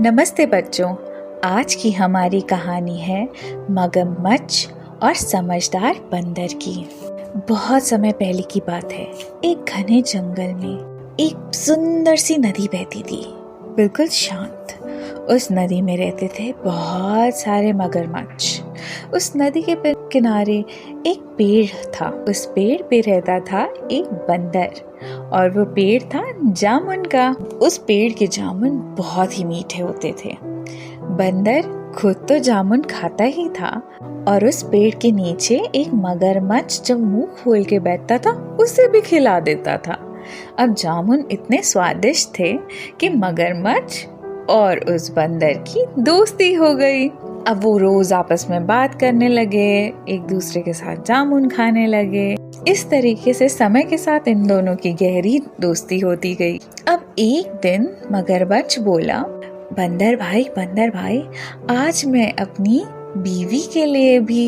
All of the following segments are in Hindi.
नमस्ते बच्चों। आज की हमारी कहानी है मगरमच्छ और समझदार बंदर की। बहुत समय पहले की बात है। एक घने जंगल में एक सुंदर सी नदी बहती थी, बिल्कुल शांत। उस नदी में रहते थे बहुत सारे मगरमच्छ। उस नदी के किनारे एक पेड़ था। उस पेड़ पे रहता था एक बंदर और वो पेड़ था जामुन का। उस पेड़ के जामुन बहुत ही मीठे होते थे। बंदर खुद तो जामुन खाता ही था और उस पेड़ के नीचे एक मगरमच्छ जब मुंह खोल के बैठता था उसे भी खिला देता था। अब जामुन इतने स्वादिष्ट थे कि मगरमच्छ और उस बंदर की दोस्ती हो गई। अब वो रोज आपस में बात करने लगे, एक दूसरे के साथ जामुन खाने लगे। इस तरीके से समय के साथ इन दोनों की गहरी दोस्ती होती गई। अब एक दिन मगरमच्छ बोला, बंदर भाई, आज मैं अपनी बीवी के लिए भी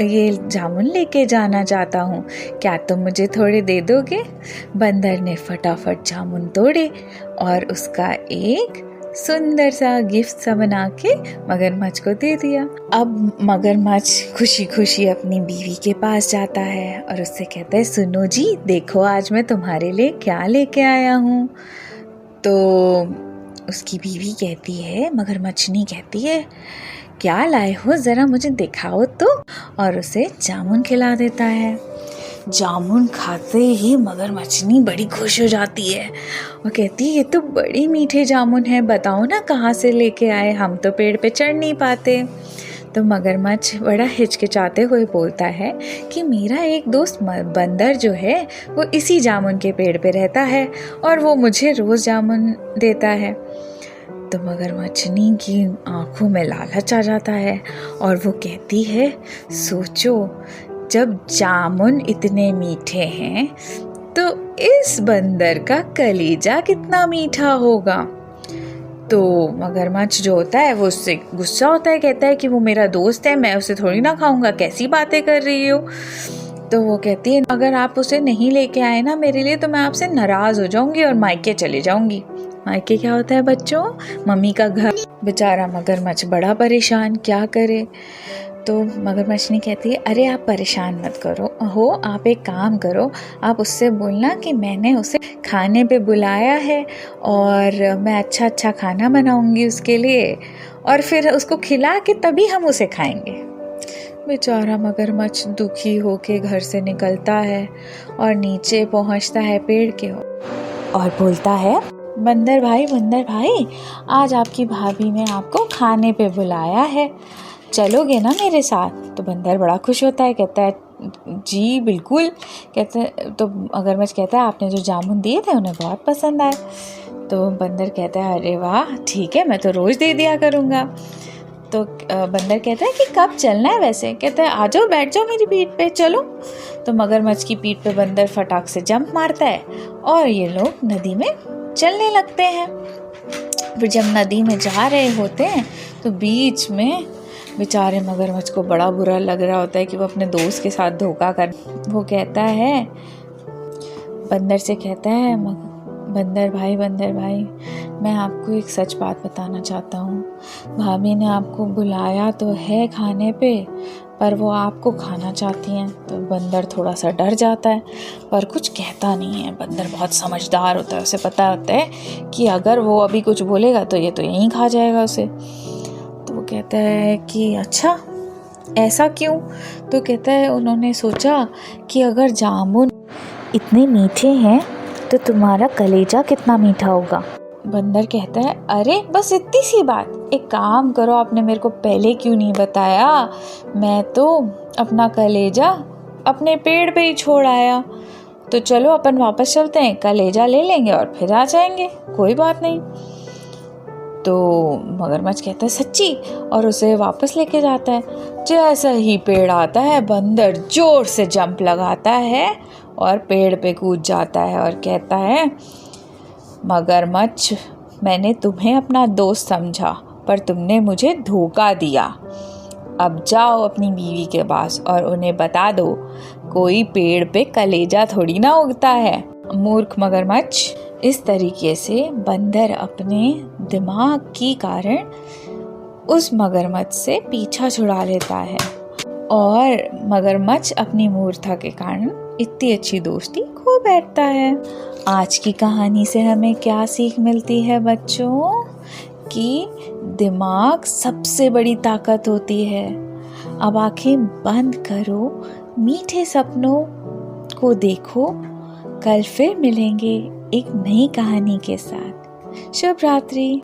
ये जामुन लेके जाना चाहता हूँ, क्या तुम मुझे थोड़े दे दोगे? बंदर ने फटाफट जामुन तोड़े और उसका एक सुंदर सा गिफ्ट सा बना के मगरमच्छ को दे दिया। अब मगरमच्छ खुशी खुशी अपनी बीवी के पास जाता है और उससे कहता है, सुनो जी, देखो आज मैं तुम्हारे लिए क्या लेके आया हूँ। तो उसकी बीवी कहती है, मगरमच्छनी कहती है, क्या लाए हो, जरा मुझे दिखाओ तो, और उसे जामुन खिला देता है। जामुन खाते ही मगरमच्छनी बड़ी खुश हो जाती है और कहती है, ये तो बड़ी मीठे जामुन है, बताओ ना कहाँ से लेके आए, हम तो पेड़ पे चढ़ नहीं पाते। तो मगरमच्छ बड़ा हिचकिचाते हुए बोलता है कि मेरा एक दोस्त बंदर जो है वो इसी जामुन के पेड़ पे रहता है और वो मुझे रोज जामुन देता है। तो मगरमच्छनी की आंखों में लालच आ जाता है और वो कहती है, सोचो, जब जामुन इतने मीठे हैं तो इस बंदर का कलेजा कितना मीठा होगा। तो मगरमच्छ जो होता है वो उससे गुस्सा होता है, कहता है कि वो मेरा दोस्त है, मैं उसे थोड़ी ना खाऊंगा, कैसी बातें कर रही हो। तो वो कहती है, अगर आप उसे नहीं लेके आए ना मेरे लिए तो मैं आपसे नाराज हो जाऊंगी और मायके चले जाऊंगी। मायके क्या होता है बच्चों? मम्मी का घर। बेचारा मगरमच्छ बड़ा परेशान, क्या करे। तो मगरमच्छनी कहती है, अरे आप परेशान मत करो, आप एक काम करो, आप उससे बोलना कि मैंने उसे खाने पे बुलाया है और मैं अच्छा खाना बनाऊंगी उसके लिए और फिर उसको खिला के तभी हम उसे खाएंगे। बेचारा मगरमच्छ दुखी होके घर से निकलता है और नीचे पहुंचता है पेड़ के और बोलता है, बंदर भाई, आज आपकी भाभी ने आपको खाने पे बुलाया है, चलोगे ना मेरे साथ? तो बंदर बड़ा खुश होता है, कहता है जी बिल्कुल। तो मगरमच्छ कहता है, आपने जो जामुन दिए थे उन्हें बहुत पसंद आए। तो बंदर कहता है, अरे वाह, ठीक है, मैं तो रोज दे दिया करूँगा। तो बंदर कहता है कि कब चलना है वैसे? कहता है, आ जाओ, बैठ जाओ मेरी पीठ पे, चलो। तो मगरमच्छ की पीठ पे बंदर फटाक से जंप मारता है और ये लोग नदी में चलने लगते हैं। फिर जब नदी में जा रहे होते हैं तो बीच में बेचारे मगरमच्छ को बड़ा बुरा लग रहा होता है कि वो अपने दोस्त के साथ धोखा कर। वो कहता है, बंदर से कहता है, बंदर भाई, मैं आपको एक सच बात बताना चाहता हूँ। भाभी ने आपको बुलाया तो है खाने पे, पर वो आपको खाना चाहती हैं। तो बंदर थोड़ा सा डर जाता है पर कुछ कहता नहीं है। बंदर बहुत समझदार होता है, उसे पता होता है कि अगर वो अभी कुछ बोलेगा तो ये तो यहीं खा जाएगा उसे। तो वो कहता है कि अच्छा, ऐसा क्यों? तो कहता है, उन्होंने सोचा कि अगर जामुन इतने मीठे हैं तो तुम्हारा कलेजा कितना मीठा होगा। बंदर कहता है, अरे बस इतनी सी बात, एक काम करो, आपने मेरे को पहले क्यों नहीं बताया? मैं तो अपना कलेजा अपने पेड़ पे ही छोड़ आया। तो चलो अपन वापस चलते हैं, कलेजा ले लेंगे और फिर आ जाएंगे, कोई बात नहीं। तो मगरमच्छ कहता है, सच्ची? और उसे वापस लेके जाता है। जैसा ही पेड़ आता है, बंदर जोर से जंप लगाता है और पेड़ पे कूद जाता है और कहता है, मगरमच्छ, मैंने तुम्हें अपना दोस्त समझा पर तुमने मुझे धोखा दिया। अब जाओ अपनी बीवी के पास और उन्हें बता दो, कोई पेड़ पे कलेजा थोड़ी ना उगता है। मूर्ख मगरमच्छ, इस तरीके से बंदर अपने दिमाग के कारण उस मगरमच्छ से पीछा छुड़ा लेता है और मगरमच्छ अपनी मूर्खता के कारण इतनी अच्छी दोस्ती खो बैठता है। आज की कहानी से हमें क्या सीख मिलती है बच्चों? कि दिमाग सबसे बड़ी ताकत होती है। अब आंखें बंद करो, मीठे सपनों को देखो। कल फिर मिलेंगे एक नई कहानी के साथ। शुभ रात्रि।